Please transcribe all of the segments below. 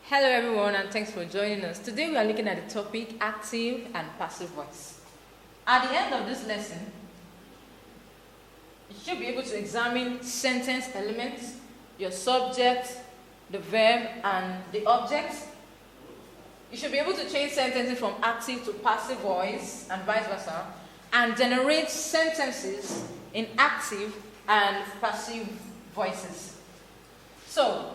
Hello everyone, and thanks for joining us. Today we are looking at the topic active and passive voice. At the end of this lesson, you should be able to examine sentence elements, your subject, the verb, and the object. You should be able to change sentences from active to passive voice and vice versa, and generate sentences in active and passive voices. So,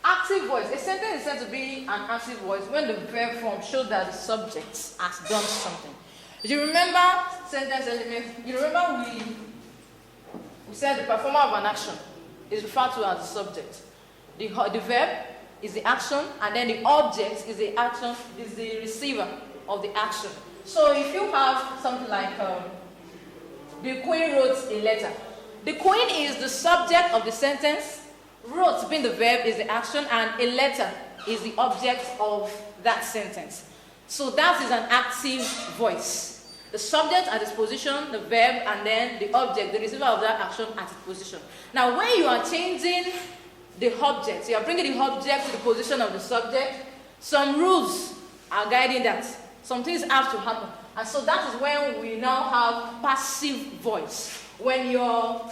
active voice. A sentence is said to be an active voice when the verb form shows that the subject has done something. Do you remember sentence element? You remember we said the performer of an action is referred to as the subject. The verb is the action, and then the object is the action, is the receiver of the action. So if you have something like the queen wrote a letter. The queen is the subject of the sentence. Wrote being the verb is the action, and a letter is the object of that sentence. So that is an active voice. The subject at its position, the verb, and then the object, the receiver of that action at its position. Now when you are changing the object, you are bringing the object to the position of the subject, some rules are guiding that. Some things have to happen. And so that is when we now have passive voice. When your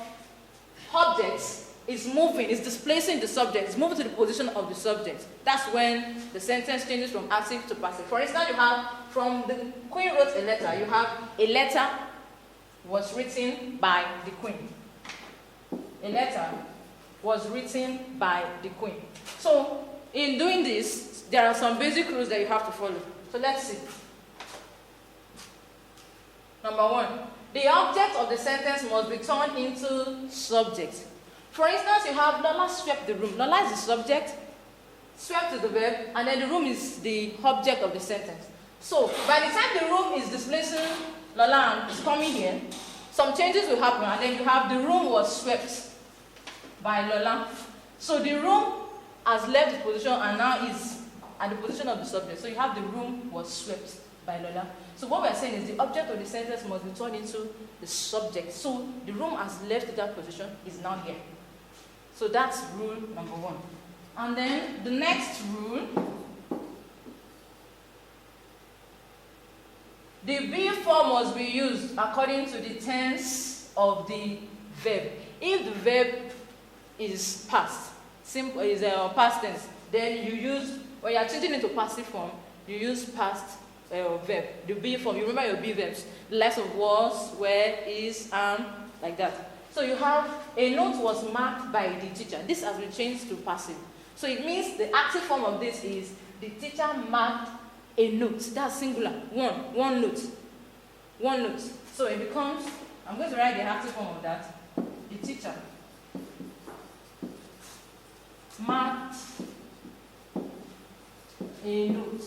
object is moving, is displacing the subject, is moving to the position of the subject. That's when the sentence changes from active to passive. For instance, you have, from the queen wrote a letter, you have a letter was written by the queen. A letter was written by the queen. So, in doing this, there are some basic rules that you have to follow. So let's see. Number one, the object of the sentence must be turned into subject. For instance, you have Lola swept the room. Lola is the subject, swept is the verb, and then the room is the object of the sentence. So, by the time the room is displacing Lola and is coming here, some changes will happen, and then you have the room was swept by Lola. So the room has left its position and now is at the position of the subject. So you have the room was swept by Lola. So what we are saying is the object of the sentence must be turned into the subject. So the room has left that position, is now here. So that's rule number one. And then the next rule, the be form must be used according to the tense of the verb. If the verb is past, simple is past tense, then you use, when you are changing it to passive form, you use past verb. The be form, you remember your be verbs, the likes of was, were, is, and, like that. So you have a note was marked by the teacher. This has been changed to passive. So it means the active form of this is the teacher marked a note. That's singular. One note. One note. So it becomes, I'm going to write the active form of that. The teacher marked a note.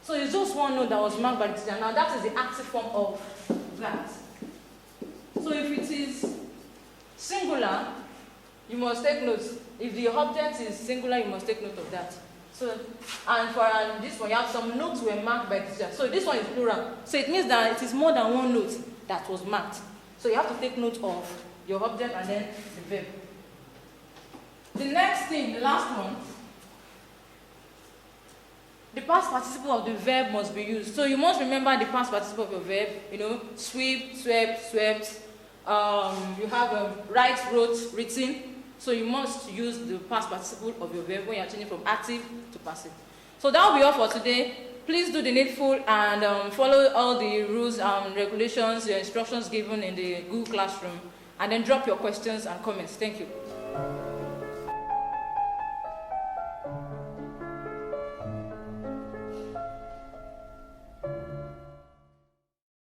So it's just one note that was marked by the teacher. Now that is the active form of that. So if it is singular, you must take note. If the object is singular, you must take note of that. So, and for this one, you have some notes were marked by the teacher. So this one is plural. So it means that it is more than one note that was marked. So you have to take note of your object and then the verb. The next thing, the last one, the past participle of the verb must be used. So you must remember the past participle of your verb. You know, sweep, swept, swept. You have write, wrote, written. So you must use the past participle of your verb when you are changing from active to passive. So that will be all for today. Please do the needful and follow all the rules and regulations, the instructions given in the Google Classroom, and then drop your questions and comments. Thank you.